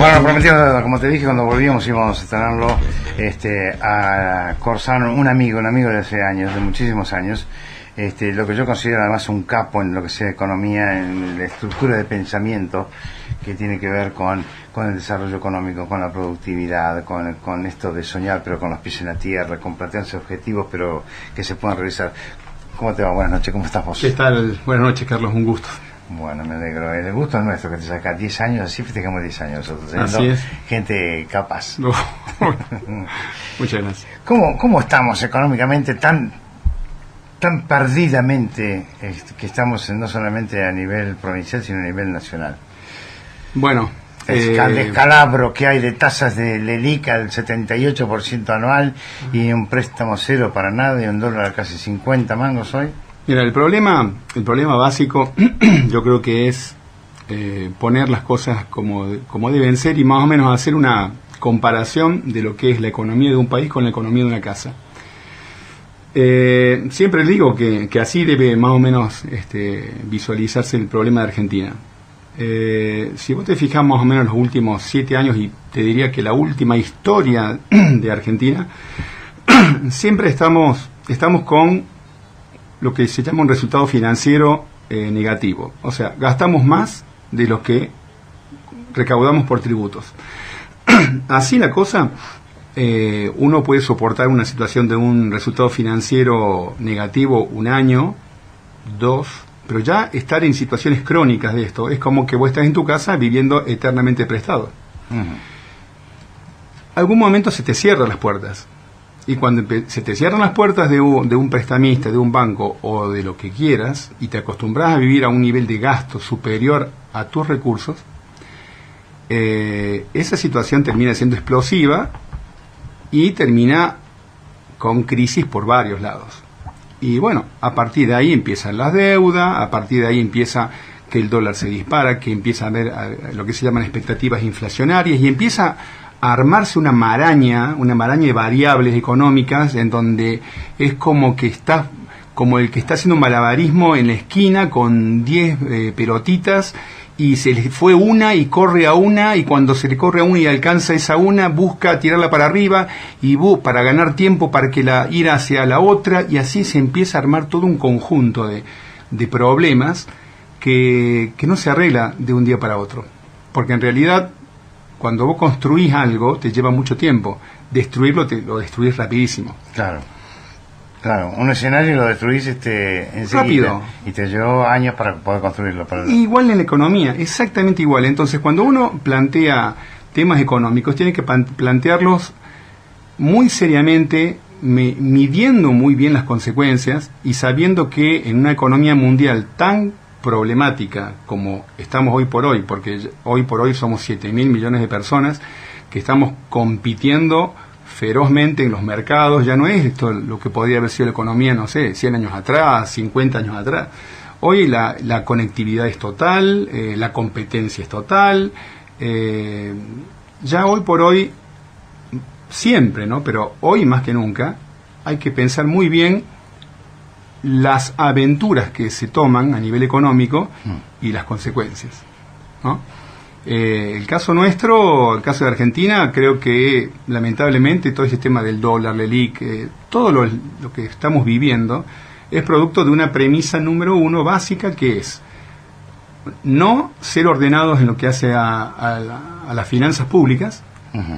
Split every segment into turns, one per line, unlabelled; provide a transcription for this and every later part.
Bueno, lo prometido, como te dije, cuando volvíamos íbamos a tenerlo a Corsano, un amigo de hace años, de muchísimos años, lo que yo considero además un capo en lo que sea economía, en la estructura de pensamiento que tiene que ver con el desarrollo económico, con la productividad, con esto de soñar pero con los pies en la tierra, con plantearse objetivos pero que se puedan realizar. ¿Cómo te va? Buenas noches, ¿cómo estás vos?
¿Qué tal? Buenas noches, Carlos, un gusto.
Bueno, me alegro. El gusto es nuestro, que te saca 10 años, así festejamos 10 años nosotros.
Así es.
Gente capaz.
No. Muchas gracias.
¿Cómo estamos económicamente tan perdidamente que estamos no solamente a nivel provincial, sino a nivel nacional?
Bueno,
el descalabro que hay de tasas del ELIC al 78% anual y un préstamo cero para nada y un dólar a casi 50 mangos hoy.
Mira, el problema básico yo creo que es poner las cosas como deben ser y más o menos hacer una comparación de lo que es la economía de un país con la economía de una casa. Siempre digo que así debe más o menos visualizarse el problema de Argentina. Si vos te fijas más o menos los últimos 7 años, y te diría que la última historia de Argentina, siempre estamos con lo que se llama un resultado financiero negativo. O sea, gastamos más de lo que recaudamos por tributos. Así la cosa, uno puede soportar una situación de un resultado financiero negativo 1 año, 2, pero ya estar en situaciones crónicas de esto es como que vos estás en tu casa viviendo eternamente prestado. Algún momento se te cierran las puertas. Y cuando se te cierran las puertas de un prestamista, de un banco o de lo que quieras, y te acostumbras a vivir a un nivel de gasto superior a tus recursos, esa situación termina siendo explosiva y termina con crisis por varios lados. Y bueno, a partir de ahí empiezan las deudas, a partir de ahí empieza que el dólar se dispara, que empieza a haber lo que se llaman expectativas inflacionarias y empieza a armarse una maraña de variables económicas en donde es como que está como el que está haciendo un malabarismo en la esquina con 10 pelotitas y se le fue una y corre a una, y cuando se le corre a una y alcanza esa una, busca tirarla para arriba y para ganar tiempo para que ir hacia la otra, y así se empieza a armar todo un conjunto de problemas que no se arregla de un día para otro, porque en realidad cuando vos construís algo te lleva mucho tiempo. Destruirlo lo destruís rapidísimo.
Claro, un escenario lo destruís enseguida. Rápido. Y te llevó años para poder construirlo.
Igual en la economía, exactamente igual. Entonces, cuando uno plantea temas económicos, tiene que plantearlos muy seriamente, midiendo muy bien las consecuencias y sabiendo que en una economía mundial tan problemática como estamos hoy por hoy, porque hoy por hoy somos 7.000 millones de personas que estamos compitiendo ferozmente en los mercados. Ya no es esto lo que podría haber sido la economía, no sé, 100 años atrás, 50 años atrás. Hoy la conectividad es total, la competencia es total, ya hoy por hoy, siempre, ¿no? Pero hoy más que nunca hay que pensar muy bien las aventuras que se toman a nivel económico y las consecuencias, ¿no? El caso nuestro, el caso de Argentina, creo que lamentablemente todo ese tema del dólar, la ELIC, todo lo que estamos viviendo es producto de una premisa número 1 básica, que es no ser ordenados en lo que hace a las finanzas públicas,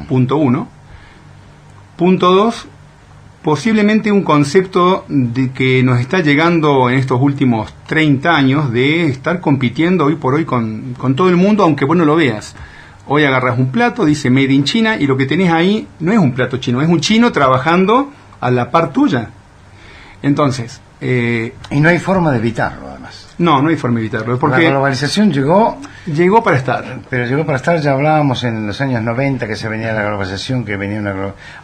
punto 1. Punto 2, posiblemente un concepto de que nos está llegando en estos últimos 30 años de estar compitiendo hoy por hoy con todo el mundo, aunque vos no lo veas. Hoy agarras un plato, dice Made in China, y lo que tenés ahí no es un plato chino, es un chino trabajando a la par tuya. Entonces...
y no hay forma de evitarlo, además.
No hay forma de evitarlo. Porque
la globalización llegó
para estar.
Pero llegó para estar, ya hablábamos en los años 90 que se venía la globalización,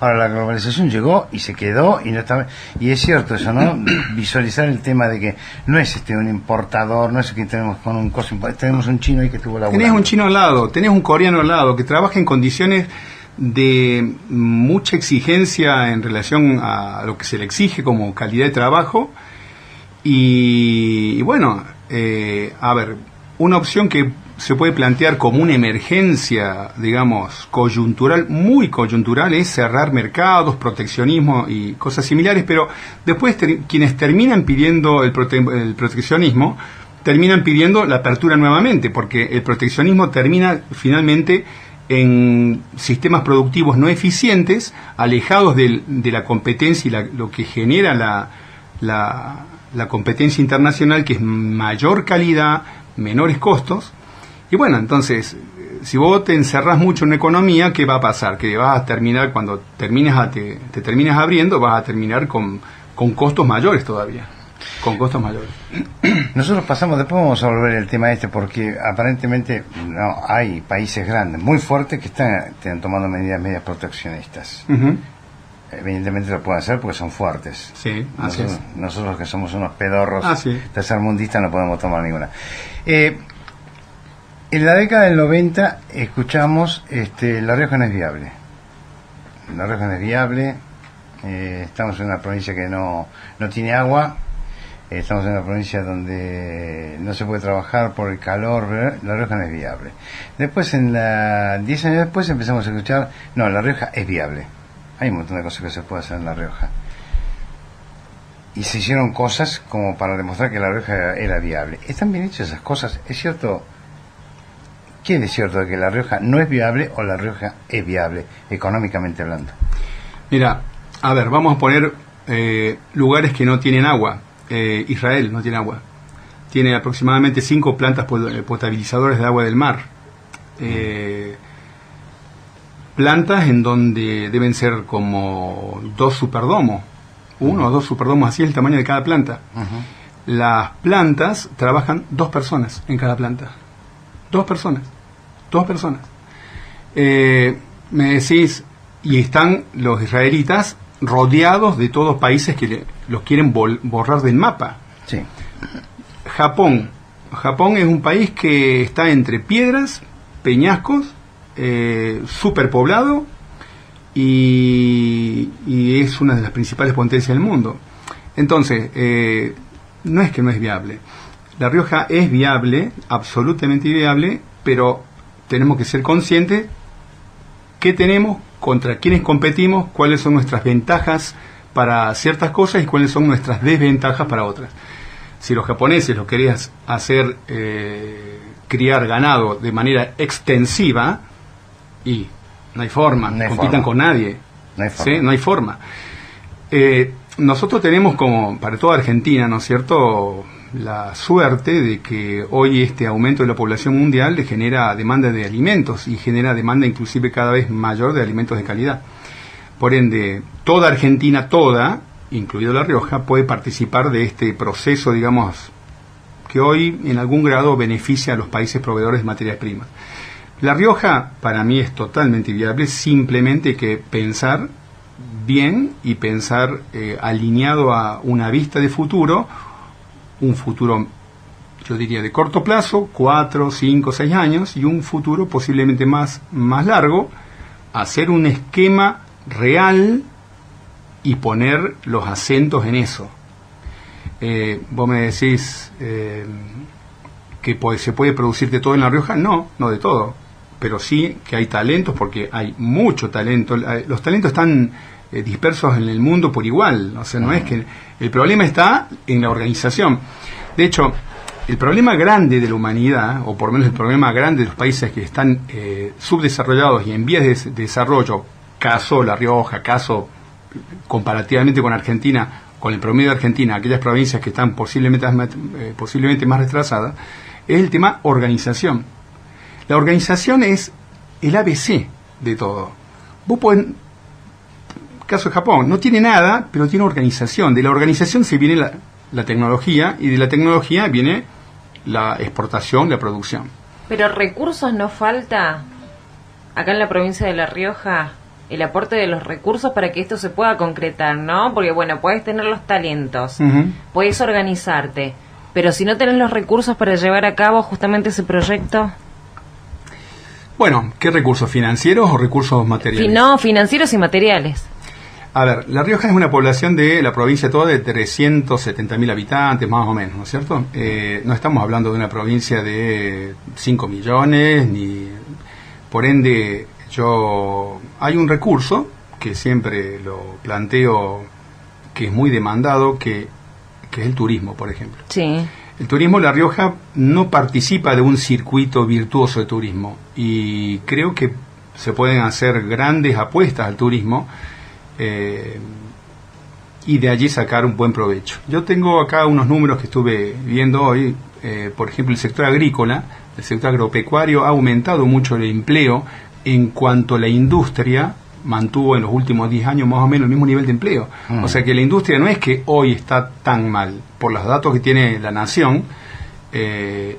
ahora la globalización llegó y se quedó y no está. Y es cierto eso, ¿no? Visualizar el tema de que no es un importador, no es que tenemos con un costo, tenemos un chino ahí que estuvo laburando.
Tenés un chino al lado, tenés un coreano al lado que trabaja en condiciones de mucha exigencia en relación a lo que se le exige como calidad de trabajo. Y bueno, a ver, una opción que se puede plantear como una emergencia, digamos, coyuntural, muy coyuntural, es cerrar mercados, proteccionismo y cosas similares, pero después quienes terminan pidiendo el proteccionismo, terminan pidiendo la apertura nuevamente, porque el proteccionismo termina finalmente en sistemas productivos no eficientes, alejados de la competencia y lo que genera la competencia internacional, que es mayor calidad, menores costos. Y bueno, entonces, si vos te encerrás mucho en una economía, ¿qué va a pasar? Que vas a terminar, cuando te terminas abriendo, vas a terminar con costos mayores todavía. Con costos mayores.
Nosotros pasamos, después vamos a volver al tema porque aparentemente no hay países grandes, muy fuertes, que están tomando medidas proteccionistas.
Uh-huh.
Evidentemente lo pueden hacer porque son fuertes.
Sí, así es.
Nosotros que somos unos pedorros
sí.
tercermundistas no podemos tomar ninguna. En la década del 90 escuchamos La Rioja no es viable. La Rioja no es viable. Estamos en una provincia que no tiene agua. Estamos en una provincia donde no se puede trabajar por el calor. La Rioja no es viable. Después, 10 años después, empezamos a escuchar, no, La Rioja es viable. Hay un montón de cosas que se puede hacer en La Rioja. Y se hicieron cosas como para demostrar que La Rioja era viable. ¿Están bien hechas esas cosas? ¿Es cierto? ¿Qué es cierto de que La Rioja no es viable o La Rioja es viable, económicamente hablando?
Mira, a ver, vamos a poner lugares que no tienen agua. Israel no tiene agua. Tiene aproximadamente 5 plantas potabilizadoras de agua del mar. Plantas en donde deben ser como 2 superdomos. 1 o 2 superdomos, así es el tamaño de cada planta. Uh-huh. Las plantas trabajan 2 personas en cada planta. 2 personas. Me decís, y están los israelitas rodeados de todos países que los quieren borrar del mapa.
Sí.
Japón es un país que está entre piedras, peñascos, superpoblado y es una de las principales potencias del mundo. Entonces, no es que no es viable. La Rioja es viable, absolutamente viable, pero tenemos que ser conscientes qué tenemos, contra quiénes competimos, cuáles son nuestras ventajas para ciertas cosas y cuáles son nuestras desventajas para otras. Si los japoneses lo querían hacer criar ganado de manera extensiva, y no hay forma, no compitan con nadie. No hay forma. ¿Sí? No hay forma. Nosotros tenemos, como para toda Argentina, ¿no es cierto?, la suerte de que hoy este aumento de la población mundial le genera demanda de alimentos y genera demanda inclusive cada vez mayor de alimentos de calidad. Por ende, toda Argentina, incluido La Rioja, puede participar de este proceso, digamos, que hoy en algún grado beneficia a los países proveedores de materias primas. La Rioja para mí es totalmente viable, simplemente hay que pensar bien y pensar alineado a una vista de futuro, un futuro, yo diría, de corto plazo, 4, 5, 6 años, y un futuro posiblemente más largo, hacer un esquema real y poner los acentos en eso. Vos me decís que se puede producir de todo en La Rioja. No de todo, pero sí que hay talentos, porque hay mucho talento. Los talentos están dispersos en el mundo por igual. O sea, no es que el problema está en la organización. De hecho, el problema grande de la humanidad, o por lo menos el problema grande de los países que están subdesarrollados y en vías de desarrollo, caso La Rioja, caso comparativamente con Argentina, con el promedio de Argentina, aquellas provincias que están posiblemente más retrasadas, es el tema organización. La organización es el ABC de todo. Vos podés, caso de Japón, no tiene nada, pero tiene organización. De la organización se viene la tecnología, y de la tecnología viene la exportación, la producción.
Pero recursos no falta acá en la provincia de La Rioja, el aporte de los recursos para que esto se pueda concretar, ¿no? Porque bueno, puedes tener los talentos, puedes organizarte, pero si no tenés los recursos para llevar a cabo justamente ese proyecto.
Bueno, ¿qué recursos? ¿Financieros o recursos materiales?
No, financieros y materiales.
A ver, La Rioja es una población de la provincia toda de 370.000 habitantes, más o menos, ¿no es cierto? No estamos hablando de una provincia de 5 millones, ni... Por ende, hay un recurso que siempre lo planteo, que es muy demandado, que es el turismo, por ejemplo.
Sí.
El turismo, La Rioja no participa de un circuito virtuoso de turismo, y creo que se pueden hacer grandes apuestas al turismo, y de allí sacar un buen provecho. Yo tengo acá unos números que estuve viendo hoy. Por ejemplo, el sector agrícola, el sector agropecuario ha aumentado mucho el empleo, en cuanto la industria mantuvo en los últimos 10 años más o menos el mismo nivel de empleo. O sea que la industria no es que hoy está tan mal, por los datos que tiene la nación,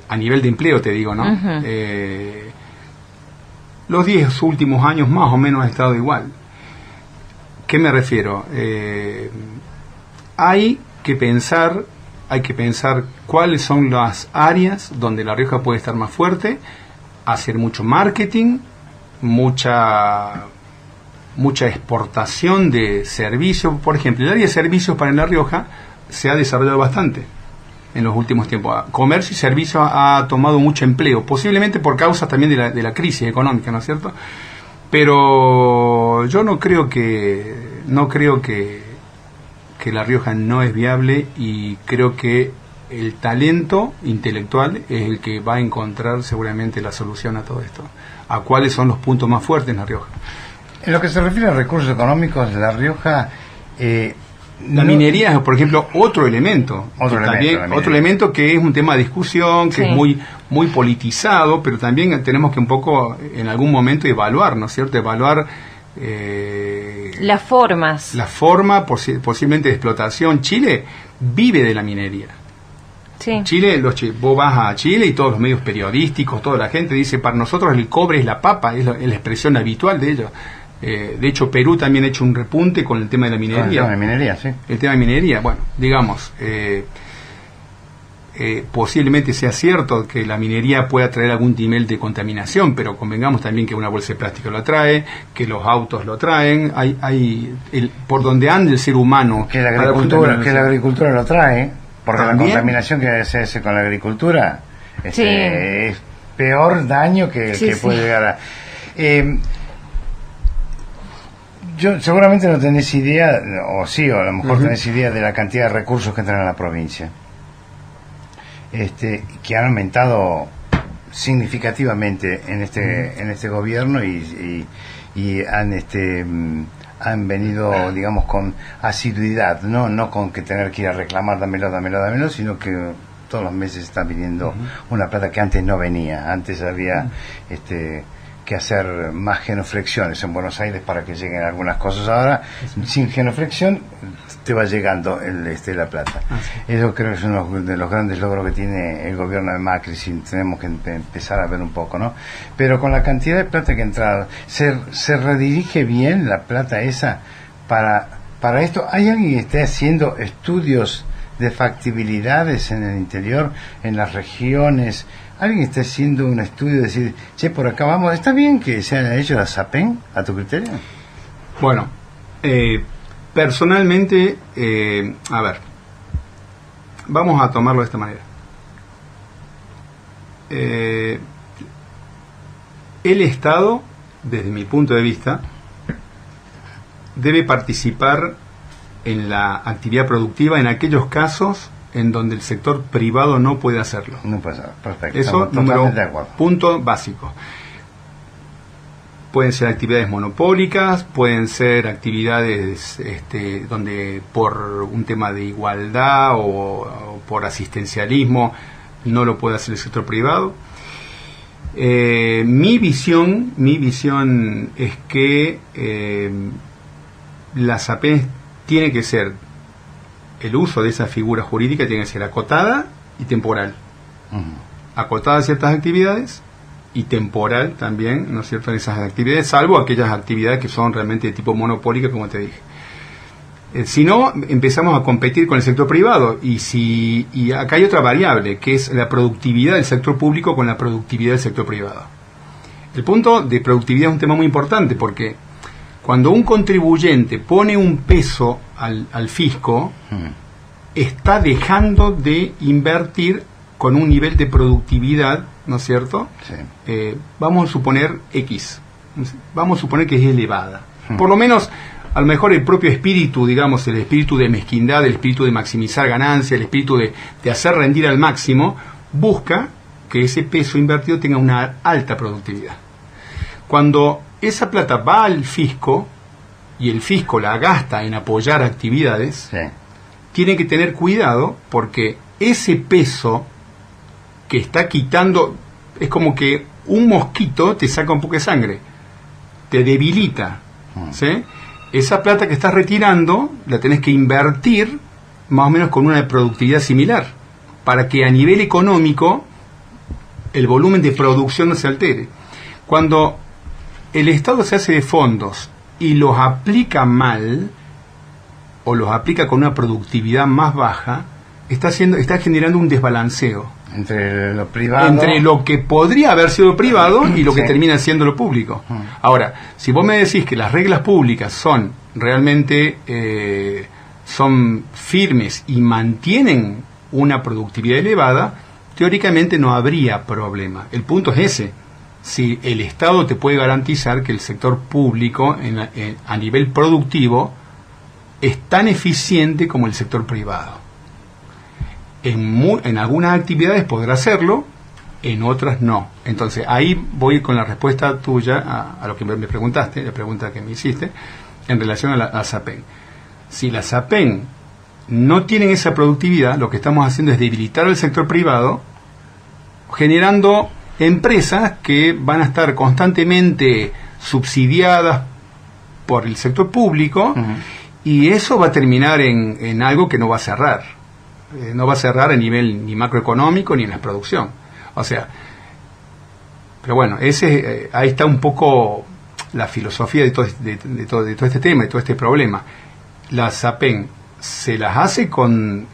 a nivel de empleo te digo, ¿no? Los 10 últimos años más o menos ha estado igual. ¿Qué me refiero? Hay que pensar cuáles son las áreas donde La Rioja puede estar más fuerte, hacer mucho marketing, mucha exportación de servicios. Por ejemplo, el área de servicios para La Rioja se ha desarrollado bastante en los últimos tiempos. Comercio y servicios ha tomado mucho empleo, posiblemente por causa también de la crisis económica, ¿no es cierto? Pero yo no creo que La Rioja no es viable, y creo que el talento intelectual es el que va a encontrar seguramente la solución a todo esto. ¿A cuáles son los puntos más fuertes en La Rioja?
En lo que se refiere a recursos económicos, La Rioja...
la minería es, por ejemplo, otro elemento. Otro elemento que es un tema de discusión, que es muy politizado, pero también tenemos que un poco, en algún momento, evaluar, ¿no es cierto? Evaluar
las formas.
La forma posiblemente de explotación. Chile vive de la minería.
Sí.
Vos vas a Chile y todos los medios periodísticos, toda la gente dice, para nosotros el cobre es la papa, es la expresión habitual de ellos. De hecho, Perú también ha hecho un repunte con el tema de la minería.
El tema de minería, sí.
El tema de minería, bueno, digamos, posiblemente sea cierto que la minería pueda traer algún nivel de contaminación, pero convengamos también que una bolsa de plástico lo trae, que los autos lo traen, por donde anda el ser humano.
Que la agricultura lo trae, porque ¿también? La contaminación que se hace con la agricultura es peor daño que puede llegar a... seguramente no tenés idea, o a lo mejor tenés idea de la cantidad de recursos que entran a la provincia, que han aumentado significativamente en este gobierno, y han venido, digamos, con asiduidad, no con que tener que ir a reclamar, dámelo, sino que todos los meses está viniendo una plata que antes no venía. Antes había que hacer más genuflexiones en Buenos Aires para que lleguen algunas cosas. Ahora, sin genuflexión, te va llegando la plata. Eso creo que es uno de los grandes logros que tiene el gobierno de Macri, si tenemos que empezar a ver un poco, ¿no? Pero con la cantidad de plata que ha entrado, ¿se redirige bien la plata esa para esto? ¿Hay alguien que esté haciendo estudios de factibilidades en el interior, en las regiones? ¿Alguien está haciendo un estudio de decir, por acá vamos? ¿Está bien que se haya hecho la SAPEN, a tu criterio?
Bueno, personalmente, a ver, vamos a tomarlo de esta manera. El Estado, desde mi punto de vista, debe participar en la actividad productiva en aquellos casos en donde el sector privado no puede hacerlo.
No puede ser, perfecto.
Eso, punto básico. Pueden ser actividades monopólicas, pueden ser actividades donde por un tema de igualdad o por asistencialismo no lo puede hacer el sector privado. Mi visión es que la SAPEN tiene que ser, el uso de esa figura jurídica tiene que ser acotada y temporal. Acotada a ciertas actividades y temporal también, ¿no es cierto?, en esas actividades, salvo aquellas actividades que son realmente de tipo monopólica, como te dije. Si no, empezamos a competir con el sector privado, y acá hay otra variable, que es la productividad del sector público con la productividad del sector privado. El punto de productividad es un tema muy importante, porque Cuando un contribuyente pone un peso al fisco, está dejando de invertir con un nivel de productividad, ¿no es cierto?
Sí.
Vamos a suponer X, vamos a suponer que es elevada. Por lo menos, a lo mejor el propio espíritu, digamos, el espíritu de mezquindad, el espíritu de maximizar ganancias, el espíritu de hacer rendir al máximo, busca que ese peso invertido tenga una alta productividad. Cuando esa plata va al fisco y el fisco la gasta en apoyar actividades,
Sí.
tiene que tener cuidado porque ese peso que está quitando es como que un mosquito te saca un poco de sangre, te debilita, ¿sí? Esa plata que estás retirando la tenés que invertir más o menos con una productividad similar para que a nivel económico el volumen de producción no se altere. Cuando el Estado se hace de fondos y los aplica mal o los aplica con una productividad más baja, está generando un desbalanceo
Entre lo privado...
entre lo que podría haber sido privado y lo que
Sí.
termina siendo lo público. Ahora, si vos me decís que las reglas públicas son realmente son firmes y mantienen una productividad elevada, teóricamente no habría problema. El punto es ese. Si el Estado te puede garantizar que el sector público a nivel productivo es tan eficiente como el sector privado. En algunas actividades podrá hacerlo, en otras no. Entonces ahí voy con la respuesta tuya a lo que me preguntaste, la pregunta que me hiciste, en relación a la SAPEN. Si la SAPEN no tienen esa productividad, lo que estamos haciendo es debilitar al sector privado, generando empresas que van a estar constantemente subsidiadas por el sector público, y eso va a terminar en algo que no va a cerrar. No va a cerrar a nivel ni macroeconómico ni en la producción. O sea, pero bueno, ahí está un poco la filosofía de todo este tema, de todo este problema. La SAPEN se las hace con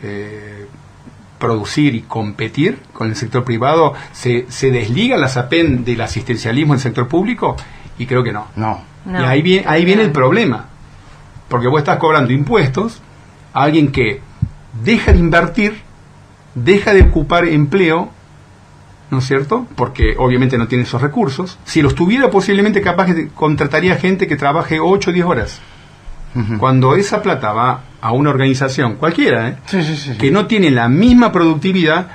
producir y competir con el sector privado. ¿Se desliga la SAPEN del asistencialismo en el sector público? Y creo que no.
No.
Y ahí viene el problema, porque vos estás cobrando impuestos a alguien que deja de invertir, deja de ocupar empleo, ¿no es cierto? Porque obviamente no tiene esos recursos. Si los tuviera, posiblemente capaz que contrataría gente que trabaje 8 o 10 horas. Cuando esa plata va a una organización cualquiera,
Sí.
que no tiene la misma productividad,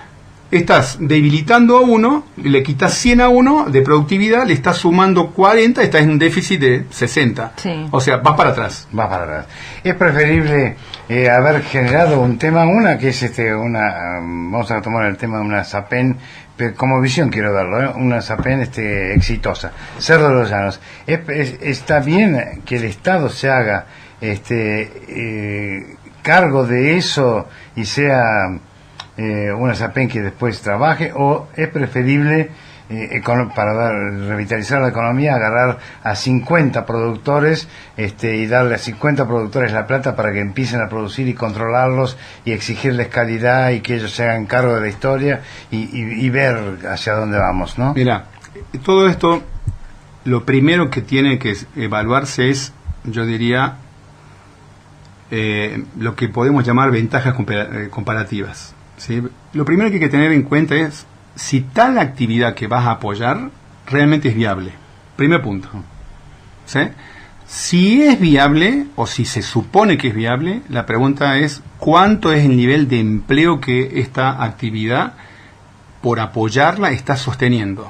estás debilitando a uno, le quitas 100 a uno de productividad, le estás sumando 40, estás en un déficit de 60.
Sí.
O sea, vas para atrás.
Va para atrás. Es preferible haber generado un tema, que es vamos a tomar el tema de una SAPEN, pero como visión quiero verlo, una SAPEN exitosa. Cerro de los Llanos. Está bien que el Estado se haga cargo de eso y sea una SAPEN que después trabaje, o es preferible para revitalizar la economía, agarrar a 50 productores y darle a 50 productores la plata para que empiecen a producir y controlarlos y exigirles calidad y que ellos se hagan cargo de la historia y ver hacia dónde vamos, ¿no?
Mira, todo esto, lo primero que tiene que evaluarse es, yo diría, lo que podemos llamar ventajas comparativas, ¿sí? Lo primero que hay que tener en cuenta es si tal actividad que vas a apoyar realmente es viable. Primer punto. ¿Sí? Si es viable, o si se supone que es viable, la pregunta es ¿cuánto es el nivel de empleo que esta actividad, por apoyarla, está sosteniendo?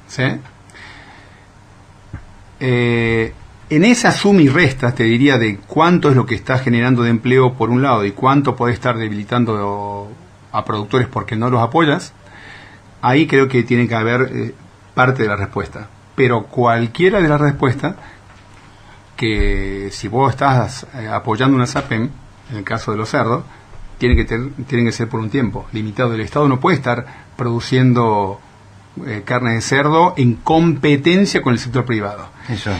¿Sí? En esa suma y resta, te diría, de cuánto es lo que está generando de empleo por un lado y cuánto puede estar debilitando a productores porque no los apoyas, ahí creo que tiene que haber parte de la respuesta. Pero cualquiera de las respuestas, que si vos estás apoyando una SAPEN, en el caso de los cerdos, tienen que ser por un tiempo limitado. El Estado no puede estar produciendo carne de cerdo en competencia con el sector privado.
Eso.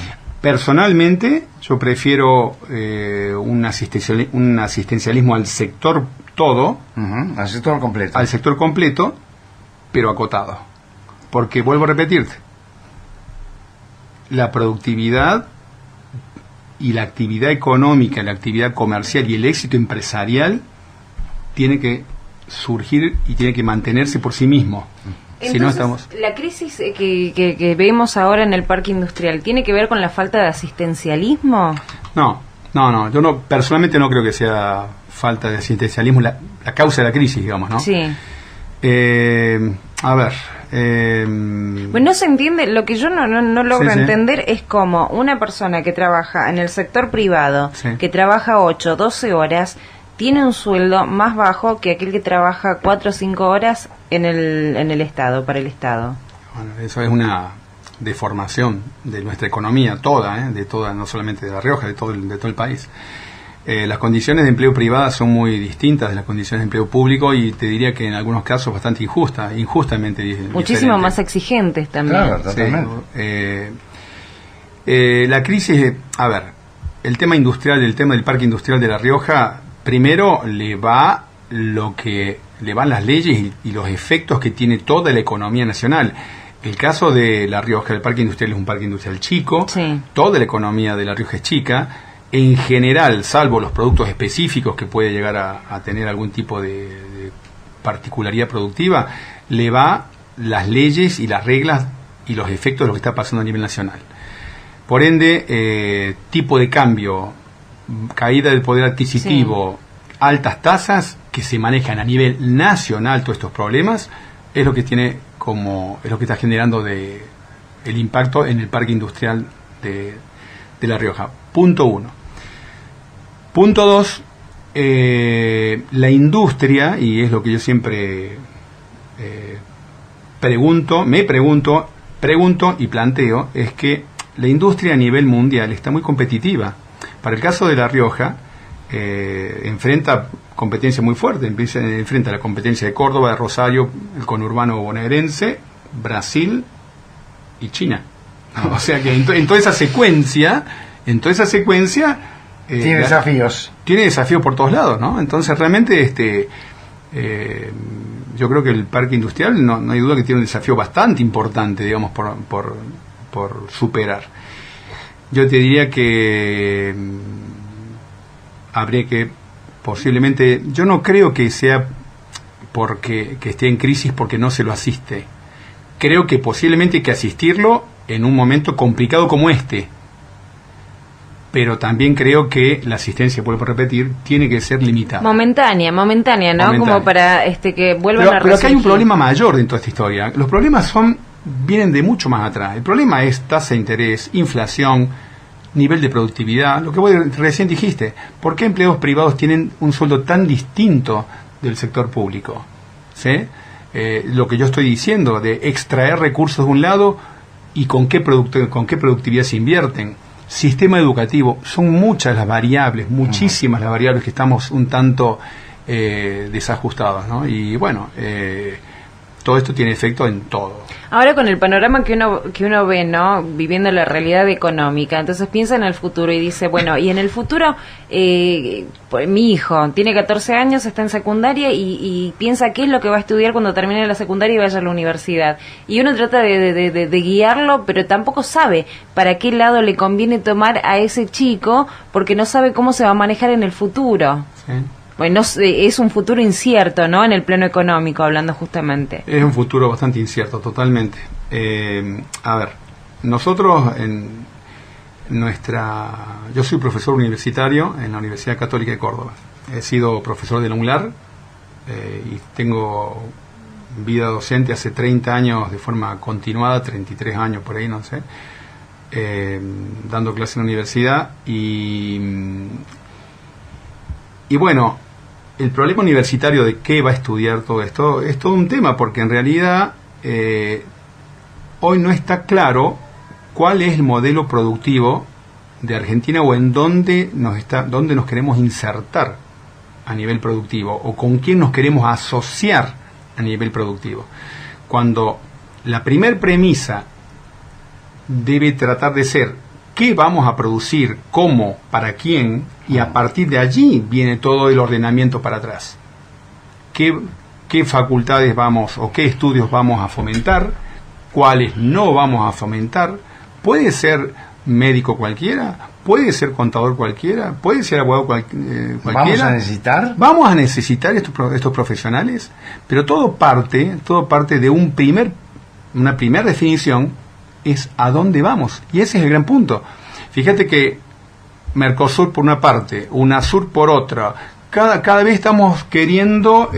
Personalmente, yo prefiero un asistencialismo al sector todo,
Al sector completo.
al sector completo, pero acotado. Porque vuelvo a repetirte, la productividad y la actividad económica, la actividad comercial y el éxito empresarial tiene que surgir y tiene que mantenerse por sí mismo.
Entonces,
si no estamos...
la crisis que vemos ahora en el parque industrial, ¿tiene que ver con la falta de asistencialismo?
No, yo personalmente no creo que sea falta de asistencialismo la causa de la crisis, digamos, ¿no?
Sí.
A ver...
Pues no se entiende, lo que yo no logro entender es cómo una persona que trabaja en el sector privado, que trabaja 8, 12 horas, tiene un sueldo más bajo que aquel que trabaja 4 o 5 horas en el Estado, para el Estado.
Bueno, eso es una deformación de nuestra economía toda, no solamente de La Rioja, de todo el país. Las condiciones de empleo privada son muy distintas de las condiciones de empleo público y te diría que en algunos casos bastante injustamente
muchísimo más exigentes también.
Claro, totalmente.
La crisis, a ver, el tema industrial, el tema del parque industrial de La Rioja, primero le van las leyes y los efectos que tiene toda la economía nacional. El caso de La Rioja, el parque industrial es un parque industrial chico, toda la economía de La Rioja es chica. En general, salvo los productos específicos que puede llegar a tener algún tipo de particularidad productiva, le va las leyes y las reglas y los efectos de lo que está pasando a nivel nacional. Por ende, tipo de cambio, caída del poder adquisitivo, altas tasas que se manejan a nivel nacional, todos estos problemas, es lo que está generando el impacto en el parque industrial de La Rioja. Punto 1. Punto 2, la industria, y es lo que yo siempre pregunto y planteo, es que la industria a nivel mundial está muy competitiva. Para el caso de La Rioja, enfrenta competencia muy fuerte, enfrenta la competencia de Córdoba, de Rosario, el conurbano bonaerense, Brasil y China. O sea que en toda esa secuencia
tiene desafíos.
Tiene desafíos por todos lados, ¿no? Entonces realmente yo creo que el parque industrial no hay duda que tiene un desafío bastante importante, digamos, por superar. Yo te diría que habría que posiblemente, yo no creo que sea porque que esté en crisis porque no se lo asiste. Creo que posiblemente hay que asistirlo en un momento complicado como este. Pero también creo que la asistencia, vuelvo a repetir, tiene que ser limitada. Momentánea, ¿no?
Momentánea. Como para que vuelvan a resurgir.
Pero acá hay un problema mayor dentro de esta historia. Los problemas vienen de mucho más atrás. El problema es tasa de interés, inflación, nivel de productividad. Lo que vos recién dijiste, ¿por qué empleados privados tienen un sueldo tan distinto del sector público? ¿Sí? Lo que yo estoy diciendo, de extraer recursos de un lado y con qué productividad se invierten. Sistema educativo, son muchas las variables, muchísimas las variables que estamos un tanto desajustados, ¿no? Y bueno, todo esto tiene efecto en todo.
Ahora con el panorama que uno ve, ¿no? Viviendo la realidad económica, entonces piensa en el futuro y dice, bueno, y en el futuro mi hijo tiene 14 años, está en secundaria y piensa qué es lo que va a estudiar cuando termine la secundaria y vaya a la universidad. Y uno trata de guiarlo, pero tampoco sabe para qué lado le conviene tomar a ese chico porque no sabe cómo se va a manejar en el futuro.
Sí.
Bueno, es un futuro incierto, ¿no? En el plano económico, hablando justamente.
Es un futuro bastante incierto, totalmente. A ver, nosotros yo soy profesor universitario en la Universidad Católica de Córdoba. He sido profesor de la UNLAR y tengo vida docente hace 30 años de forma continuada, 33 años por ahí, no sé, dando clases en la universidad y bueno, el problema universitario de qué va a estudiar todo esto es todo un tema, porque en realidad hoy no está claro cuál es el modelo productivo de Argentina o en dónde nos queremos insertar a nivel productivo o con quién nos queremos asociar a nivel productivo. Cuando la primer premisa debe tratar de ser qué vamos a producir, cómo, para quién, y a partir de allí viene todo el ordenamiento para atrás. ¿Qué facultades vamos o qué estudios vamos a fomentar? ¿Cuáles no vamos a fomentar? Puede ser médico cualquiera, puede ser contador cualquiera, puede ser abogado cualquiera. ¿Vamos a necesitar estos profesionales? Pero todo parte de una primera definición, es a dónde vamos. Y ese es el gran punto. Fíjate que Mercosur por una parte, UNASUR por otra, cada vez estamos queriendo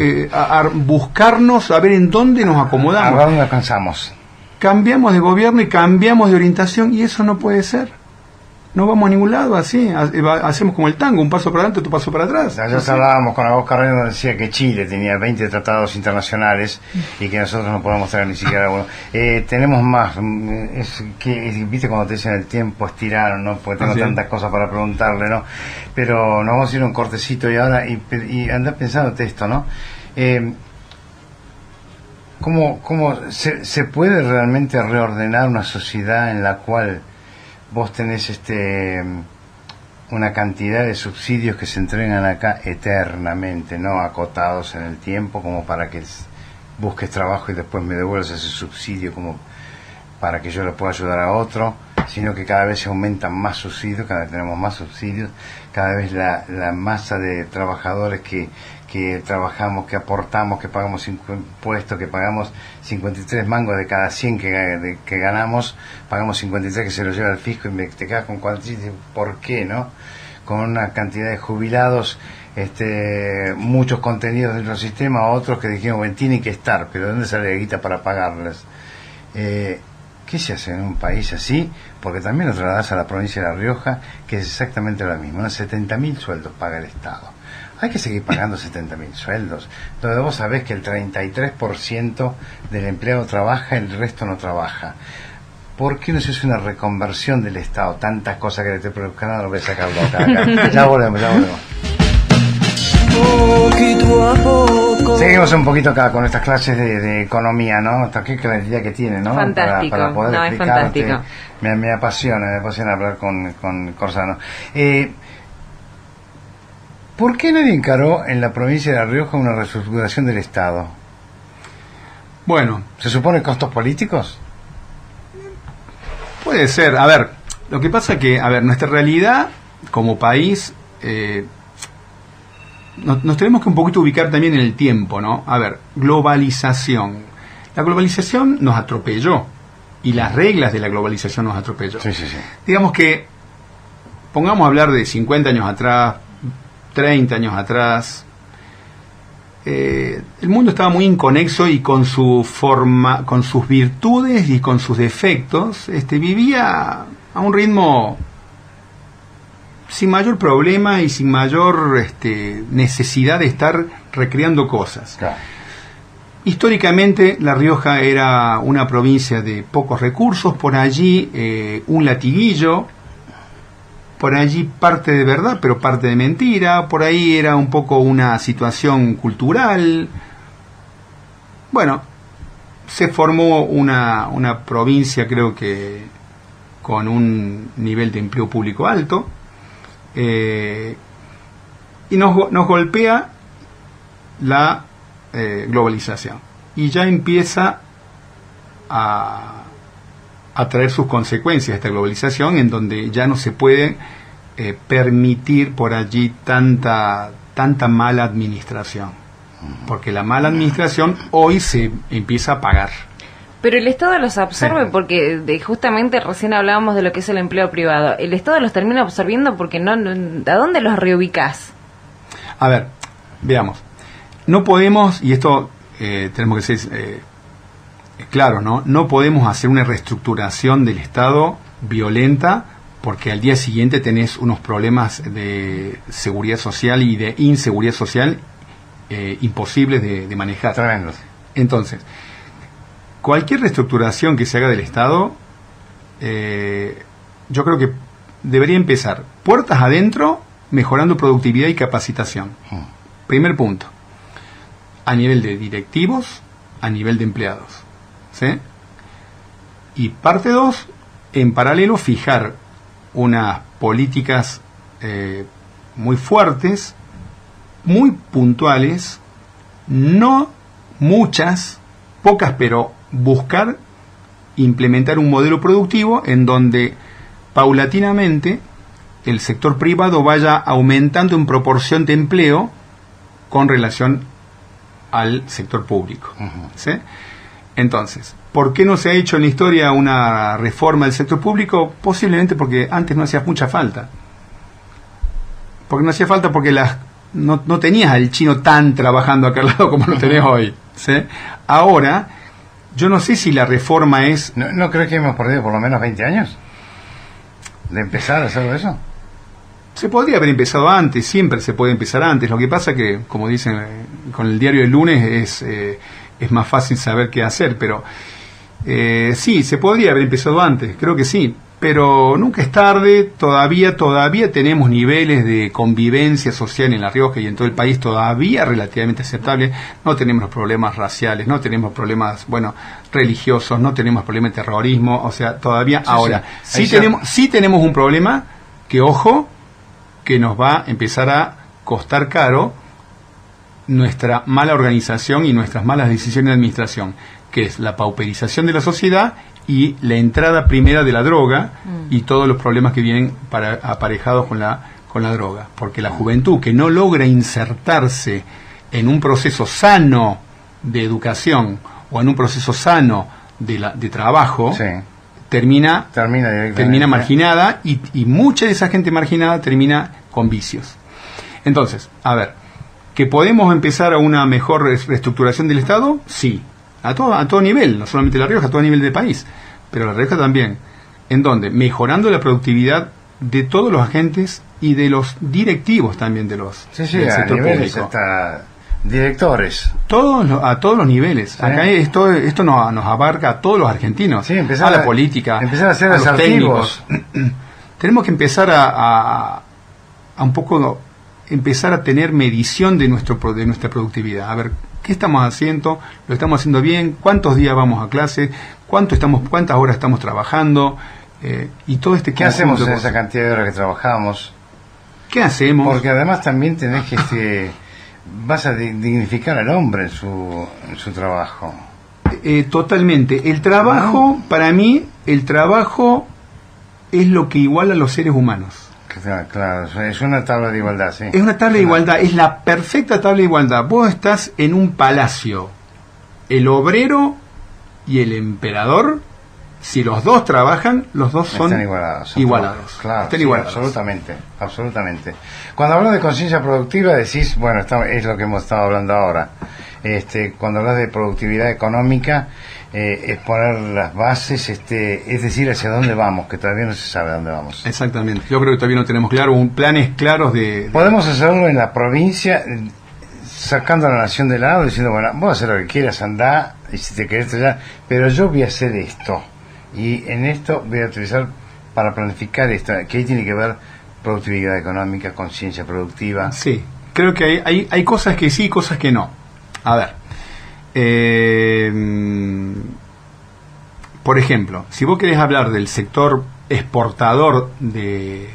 buscarnos, a ver en dónde nos acomodamos.
¿A dónde alcanzamos?
Cambiamos de gobierno y cambiamos de orientación, y eso no puede ser. No vamos a ningún lado así, hacemos como el tango, un paso para adelante, otro paso para atrás.
Ayer hablábamos con Agos Carrero, nos decía que Chile tenía 20 tratados internacionales y que nosotros no podemos tener ni siquiera uno. Tenemos más, viste cuando te dicen el tiempo es tirano, ¿no? Porque tengo tantas cosas para preguntarle, ¿no? Pero nos vamos a ir a un cortecito y ahora, y andá pensándote esto, ¿no? ¿Cómo se puede realmente reordenar una sociedad en la cual vos tenés una cantidad de subsidios que se entregan acá eternamente, no acotados en el tiempo como para que busques trabajo y después me devuelvas ese subsidio como para que yo le pueda ayudar a otro, sino que cada vez se aumentan más subsidios, cada vez tenemos más subsidios, cada vez la masa de trabajadores que trabajamos, que aportamos, que pagamos impuestos, que pagamos 53 mangos de cada 100 que ganamos, pagamos 53 que se los lleva el fisco y te quedas con 40, ¿por qué, no? Con una cantidad de jubilados, muchos contenidos dentro del sistema, otros que dijeron, bueno, tienen que estar, pero ¿de dónde sale la guita para pagarles? ¿Qué se hace en un país así? Porque también lo trasladas a la provincia de La Rioja, que es exactamente lo mismo, unos 70.000 sueldos paga el Estado. Hay que seguir pagando 70.000 sueldos, donde vos sabés que el 33% del empleado trabaja, el resto no trabaja. ¿Por qué no se hace una reconversión del Estado? Tantas cosas que le estoy preguntando, lo voy a sacar acá. Ya volvemos. Poquito a poco. Seguimos un poquito acá con estas clases de economía, ¿no? Qué claridad que tiene, ¿no?
Fantástico.
Para poder explicarte.
Es fantástico.
Me apasiona hablar con Corsano. ¿Por qué nadie encaró en la provincia de La Rioja una reestructuración del Estado?
Bueno,
¿se supone costos políticos?
Puede ser. A ver, lo que pasa que, nuestra realidad como país, nos tenemos que un poquito ubicar también en el tiempo, ¿no? A ver, globalización. La globalización nos atropelló y las reglas de la globalización nos atropelló.
Sí.
Digamos que, pongamos a hablar de 50 años atrás, 30 años atrás, el mundo estaba muy inconexo y con su forma, con sus virtudes y con sus defectos, vivía a un ritmo sin mayor problema y sin mayor necesidad de estar recreando cosas.
Claro.
Históricamente La Rioja era una provincia de pocos recursos, por allí un latiguillo, por allí parte de verdad, pero parte de mentira, por ahí era un poco una situación cultural. Bueno, se formó una provincia, creo que con un nivel de empleo público alto, y nos golpea la globalización, y ya empieza a traer sus consecuencias esta globalización, en donde ya no se puede permitir por allí tanta mala administración, porque la mala administración hoy se empieza a pagar.
Pero el Estado los absorbe porque justamente recién hablábamos de lo que es el empleo privado. El Estado los termina absorbiendo porque no ¿a dónde los reubicás?
A ver, veamos. No podemos, y esto tenemos que ser claro, no podemos hacer una reestructuración del Estado violenta, porque al día siguiente tenés unos problemas de seguridad social y de inseguridad social imposibles de manejar.
Tremendos.
Entonces, cualquier reestructuración que se haga del Estado, yo creo que debería empezar puertas adentro, mejorando productividad y capacitación. Primer punto. A nivel de directivos, a nivel de empleados. ¿Sí? Y parte 2, en paralelo, fijar unas políticas muy fuertes, muy puntuales, no muchas, pocas, pero buscar implementar un modelo productivo en donde paulatinamente el sector privado vaya aumentando en proporción de empleo con relación al sector público. ¿Sí? Entonces, ¿por qué no se ha hecho en la historia una reforma del sector público? Posiblemente porque antes no hacía mucha falta. Porque no hacía falta porque no tenías al chino tan trabajando acá al lado como lo tenés hoy. ¿Sí? Ahora, yo no sé si la reforma es...
¿No crees que hemos perdido por lo menos 20 años de empezar a hacer eso?
Se podría haber empezado antes, siempre se puede empezar antes. Lo que pasa que, como dicen con el diario del lunes, es más fácil saber qué hacer, pero sí, se podría haber empezado antes, creo que sí, pero nunca es tarde. Todavía tenemos niveles de convivencia social en La Rioja y en todo el país todavía relativamente aceptables. No tenemos problemas raciales, no tenemos problemas, religiosos, no tenemos problemas de terrorismo, o sea, todavía sí, ahora. Sí tenemos un problema que, ojo, que nos va a empezar a costar caro nuestra mala organización y nuestras malas decisiones de administración, que es la pauperización de la sociedad y la entrada primera de la droga y todos los problemas que vienen aparejados con la droga. Porque la juventud que no logra insertarse en un proceso sano de educación o en un proceso sano de trabajo, sí, termina marginada y mucha de esa gente marginada termina con vicios. Entonces, a ver, ¿que podemos empezar a una mejor reestructuración del Estado? Sí, a todo nivel, no solamente La Rioja, a todo nivel del país, pero La Rioja también. ¿En dónde? Mejorando la productividad de todos los agentes y de los directivos también del sector público.
Hasta directores.
A todos los niveles. Sí. Acá esto nos abarca a todos los argentinos. Sí, a la política,
empezar a ser
los técnicos. Tenemos que empezar a un poco empezar a tener medición de nuestra productividad. A ver, ¿qué estamos haciendo? ¿Lo estamos haciendo bien? ¿Cuántos días vamos a clase? ¿Cuántas horas estamos trabajando? Y todo
¿Qué hacemos en esa cantidad de horas que trabajamos?
¿Qué hacemos?
Porque además también tenés que vas a dignificar al hombre en su trabajo.
Totalmente. El trabajo, para mí, el trabajo es lo que iguala a los seres humanos.
Claro, es una tabla de igualdad, sí.
Es una tabla de igualdad, es la perfecta tabla de igualdad. Vos estás en un palacio, el obrero y el emperador, si los dos trabajan, los dos son igualados.
Claro, están igualados. Absolutamente. Cuando hablas de conciencia productiva decís, es lo que hemos estado hablando ahora. Cuando hablas de productividad económica, es poner las bases, es decir, hacia dónde vamos, que todavía no se sabe dónde vamos.
Exactamente. Yo creo que todavía no tenemos planes claros de...
Podemos hacerlo en la provincia, sacando a la nación de lado, diciendo, vos hacer lo que quieras, andá, y si te querés allá, pero yo voy a hacer esto. Y en esto voy a utilizar para planificar esto, que ahí tiene que ver productividad económica, conciencia productiva.
Sí, creo que hay cosas que sí y cosas que no. A ver, por ejemplo, si vos querés hablar del sector exportador de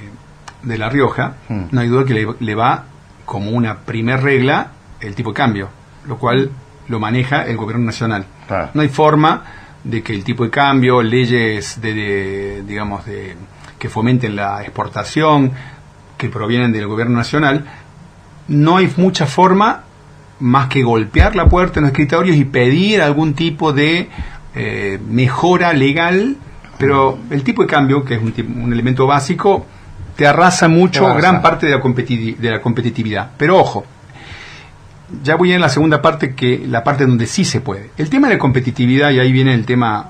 La Rioja, no hay duda que le va como una primer regla el tipo de cambio, lo cual lo maneja el gobierno nacional. Claro. No hay forma de que el tipo de cambio, leyes que fomenten la exportación, que provienen del gobierno nacional, no hay mucha forma más que golpear la puerta en los escritorios y pedir algún tipo de mejora legal, pero el tipo de cambio, que es un elemento básico, te arrasa mucho gran parte de la competitividad. Pero ojo, ya voy a la segunda parte, que la parte donde sí se puede. El tema de la competitividad, y ahí viene el tema,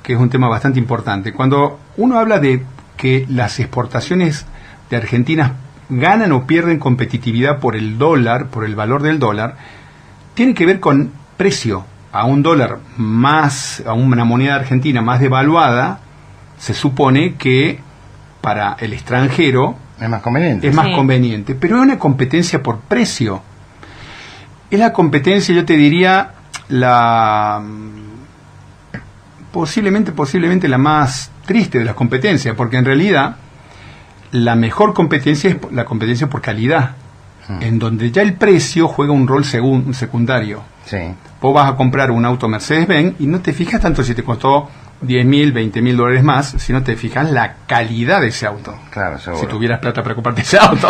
que es un tema bastante importante. Cuando uno habla de que las exportaciones de Argentina ganan o pierden competitividad por el dólar, por el valor del dólar, tiene que ver con precio. A un dólar más, a una moneda argentina más devaluada, se supone que para el extranjero
es más conveniente.
Conveniente, pero es una competencia por precio. Es la competencia, yo te diría, posiblemente la más triste de las competencias, porque en realidad la mejor competencia es la competencia por calidad, en donde ya el precio juega un rol secundario.
Sí.
Vos vas a comprar un auto Mercedes-Benz y no te fijas tanto si te costó $10.000, $20.000 más, si no te fijas la calidad de ese auto.
Claro, seguro.
Si tuvieras plata para comprarte ese auto.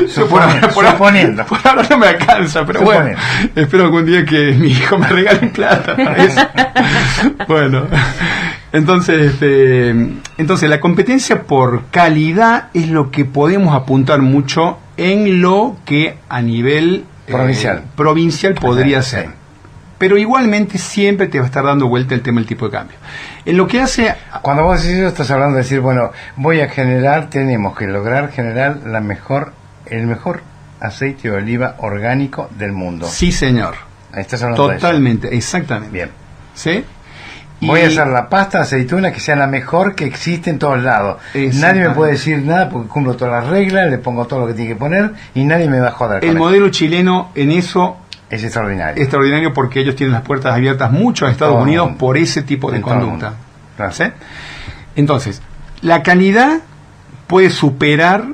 Suponiendo.
Por ahora no me alcanza, pero bueno, espero algún día que mi hijo me regale plata para eso. Bueno, entonces la competencia por calidad es lo que podemos apuntar mucho en lo que a nivel provincial podría ser. Sí. Pero igualmente siempre te va a estar dando vuelta el tema del tipo de cambio. En lo que hace...
Cuando vos decís eso, estás hablando de decir, bueno, tenemos que lograr generar el mejor aceite de oliva orgánico del mundo.
Sí, señor.
Ahí estás hablando
totalmente,
de eso.
Exactamente.
Bien.
¿Sí?
Voy a hacer la pasta de aceituna que sea la mejor que existe en todos lados. Nadie me puede decir nada porque cumplo todas las reglas, le pongo todo lo que tiene que poner y nadie me va a joder.
El modelo chileno en eso...
es extraordinario.
Extraordinario porque ellos tienen las puertas abiertas mucho a Estados Unidos por ese tipo de conducta.
Claro.
¿Sí? Entonces, la calidad puede superar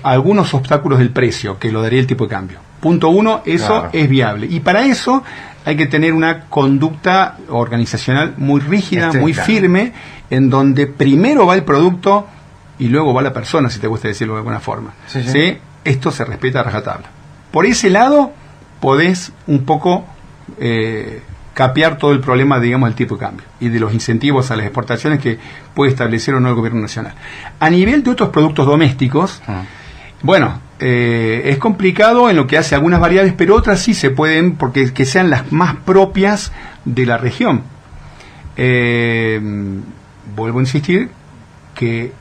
algunos obstáculos del precio que lo daría el tipo de cambio. Punto 1, eso es viable. Y para eso hay que tener una conducta organizacional muy rígida, muy firme, en donde primero va el producto y luego va la persona, si te gusta decirlo de alguna forma. ¿Sí? Esto se respeta a rajatabla. Por ese lado podés un poco capear todo el problema, digamos, del tipo de cambio y de los incentivos a las exportaciones que puede establecer o no el gobierno nacional. A nivel de otros productos domésticos, es complicado en lo que hace algunas variables, pero otras sí se pueden, porque que sean las más propias de la región. Vuelvo a insistir que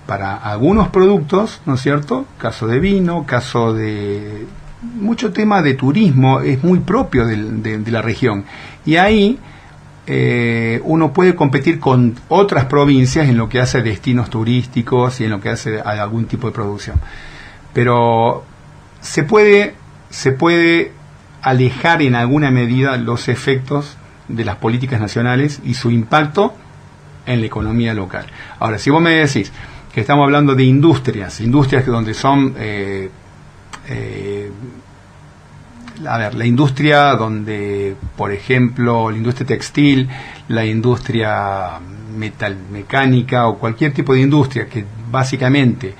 para algunos productos, ¿no es cierto?, caso de vino, caso de... mucho tema de turismo es muy propio de la región y ahí uno puede competir con otras provincias en lo que hace destinos turísticos y en lo que hace a algún tipo de producción, pero se puede alejar en alguna medida los efectos de las políticas nacionales y su impacto en la economía local. Ahora, si vos me decís que estamos hablando de industrias donde son la industria donde, por ejemplo, la industria textil, la industria metalmecánica o cualquier tipo de industria que básicamente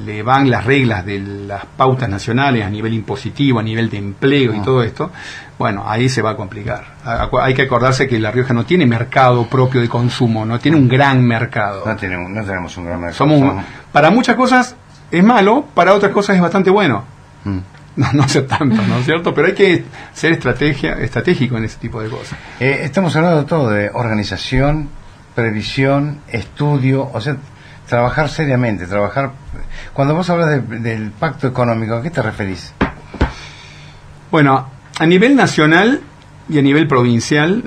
le van las reglas de las pautas nacionales a nivel impositivo, a nivel de empleo y todo esto, bueno, ahí se va a complicar. Hay que acordarse que La Rioja no tiene mercado propio de consumo, no tiene un gran mercado.
No tenemos un gran mercado.
Para muchas cosas es malo, para otras cosas es bastante bueno. No sé tanto, ¿no es cierto? Pero hay que ser estratégico en ese tipo de cosas.
Estamos hablando de todo, de organización, previsión, estudio, o sea, trabajar seriamente, Cuando vos hablas del pacto económico, ¿a qué te referís?
Bueno, a nivel nacional y a nivel provincial,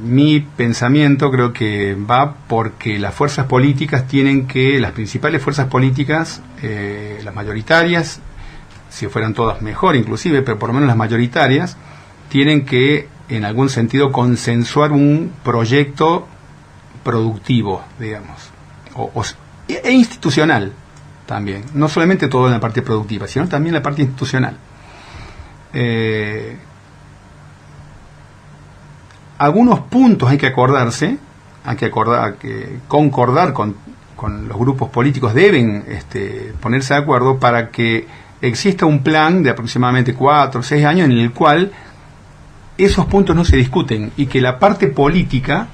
mi pensamiento creo que va porque las fuerzas políticas las principales fuerzas políticas, las mayoritarias, si fueran todas mejor inclusive, pero por lo menos las mayoritarias, tienen que en algún sentido consensuar un proyecto productivo, digamos, e institucional también, no solamente todo en la parte productiva, sino también la parte institucional. Algunos puntos hay que concordar con los grupos políticos, deben ponerse de acuerdo para que exista un plan de aproximadamente 4 o 6 años en el cual esos puntos no se discuten y que la parte política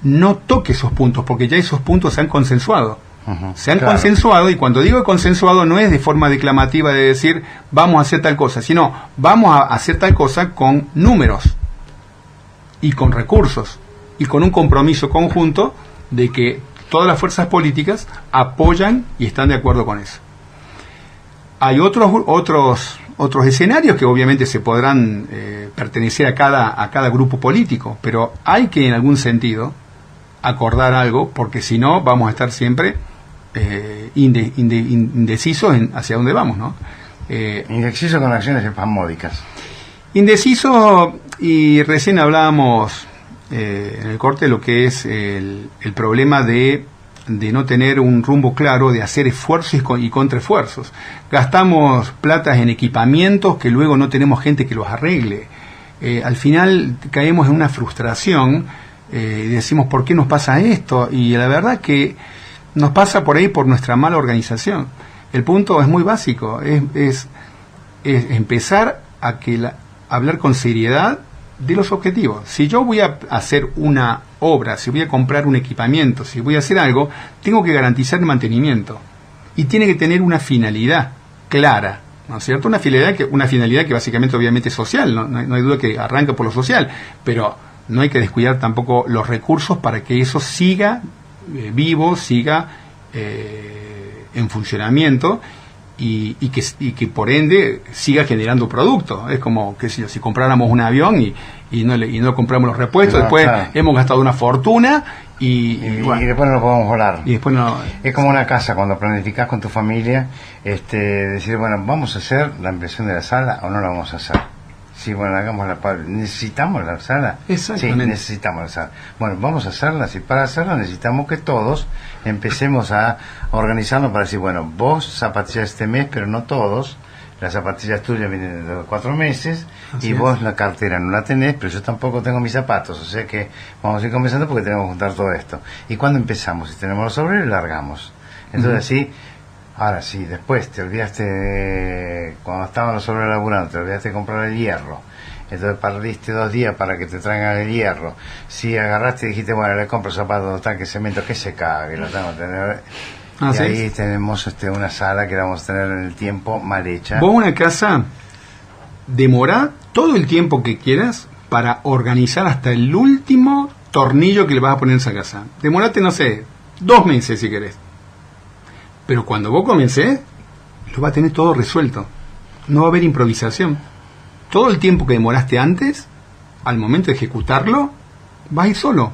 no toque esos puntos, porque ya esos puntos se han consensuado. Se han consensuado, y cuando digo consensuado no es de forma declamativa de decir vamos a hacer tal cosa, sino vamos a hacer tal cosa con números y con recursos y con un compromiso conjunto de que todas las fuerzas políticas apoyan y están de acuerdo con eso. Hay otros escenarios que obviamente se podrán pertenecer a cada grupo político, pero hay que en algún sentido acordar algo, porque si no vamos a estar siempre indecisos hacia dónde vamos, ¿no?
Indeciso con acciones espasmódicas.
Indeciso, y recién hablábamos en el corte lo que es el problema de no tener un rumbo claro, de hacer esfuerzos y contraesfuerzos. Gastamos platas en equipamientos que luego no tenemos gente que los arregle. al final caemos en una frustración y decimos, ¿por qué nos pasa esto? Y la verdad que nos pasa por ahí por nuestra mala organización. El punto es muy básico, es empezar a hablar con seriedad de los objetivos. Si yo voy a hacer una obra, si voy a comprar un equipamiento, si voy a hacer algo, tengo que garantizar el mantenimiento. Y tiene que tener una finalidad clara, ¿no es cierto? Una finalidad que básicamente obviamente es social, no hay duda que arranca por lo social, pero no hay que descuidar tampoco los recursos para que eso siga vivo, siga en funcionamiento y que por ende siga generando producto. Es como que si compráramos un avión y no compramos los repuestos, después hemos gastado una fortuna y
después no lo podemos volar.
Y después no.
Es como una casa, cuando planificás con tu familia, decir, bueno, ¿vamos a hacer la impresión de la sala o no la vamos a hacer? Sí, bueno, hagámosla. ¿Necesitamos la sala?
Exactamente.
Sí, necesitamos la sala. Bueno, vamos a hacerla. Y para hacerla necesitamos que todos empecemos a organizarnos para decir, bueno, vos zapatillas este mes, pero no todos. Las zapatillas tuyas vienen de 4 meses. Así y es. Vos la cartera no la tenés, pero yo tampoco tengo mis zapatos. O sea que vamos a ir comenzando porque tenemos que juntar todo esto. ¿Y cuando empezamos? Si tenemos los obreros, largamos. Entonces, así... Ahora sí, después te olvidaste, cuando estaban los obreros laburando, te olvidaste de comprar el hierro. Entonces perdiste 2 días para que te traigan el hierro. Si agarraste y dijiste, bueno, le compro zapatos, tanque, cemento, que se cague, lo tengo que tener. Y ahí tenemos una sala que la vamos a tener en el tiempo mal hecha.
Vos una casa, demorá todo el tiempo que quieras para organizar hasta el último tornillo que le vas a poner en esa casa. Demorate, no sé, 2 meses si querés. Pero cuando vos comencés, lo vas a tener todo resuelto. No va a haber improvisación. Todo el tiempo que demoraste antes, al momento de ejecutarlo, vas a ir solo.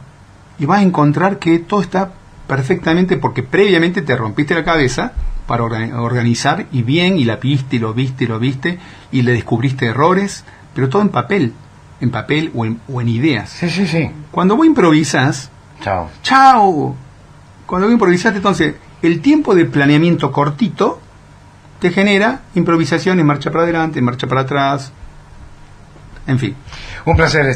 Y vas a encontrar que todo está perfectamente, porque previamente te rompiste la cabeza para organizar, y bien, y la viste, y lo viste, y le descubriste errores, pero todo en papel o en ideas.
Sí.
Cuando vos improvisás, ¡chao! Cuando vos improvisaste, entonces... El tiempo de planeamiento cortito te genera improvisaciones, marcha para adelante, marcha para atrás, en fin.
Un placer,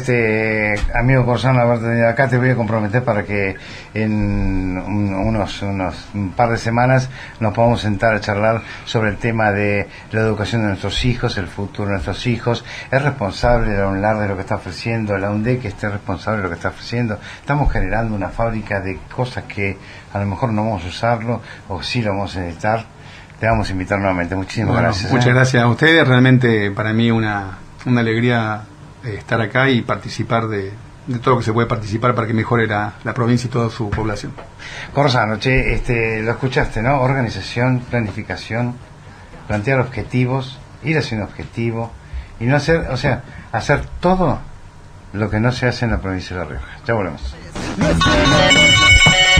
amigo Corsano, haberte tenido acá. Te voy a comprometer para que en un par de semanas nos podamos sentar a charlar sobre el tema de la educación de nuestros hijos, el futuro de nuestros hijos. Es responsable de la UNLAR de lo que está ofreciendo, la UNDEC es responsable de lo que está ofreciendo. Estamos generando una fábrica de cosas que a lo mejor no vamos a usarlo, o sí lo vamos a necesitar. Te vamos a invitar nuevamente. Muchísimas gracias.
Muchas gracias a ustedes. Realmente para mí una alegría estar acá y participar de todo lo que se puede participar para que mejore la provincia y toda su población.
Corsano, lo escuchaste, ¿no? Organización, planificación, plantear objetivos, ir hacia un objetivo y no hacer, hacer todo lo que no se hace en la provincia de La Rioja. Ya volvemos.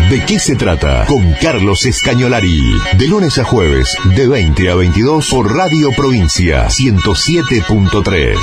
¿De qué se trata? Con Carlos Escañolari. De lunes a jueves, de 20 a 22 por Radio Provincia 107.3.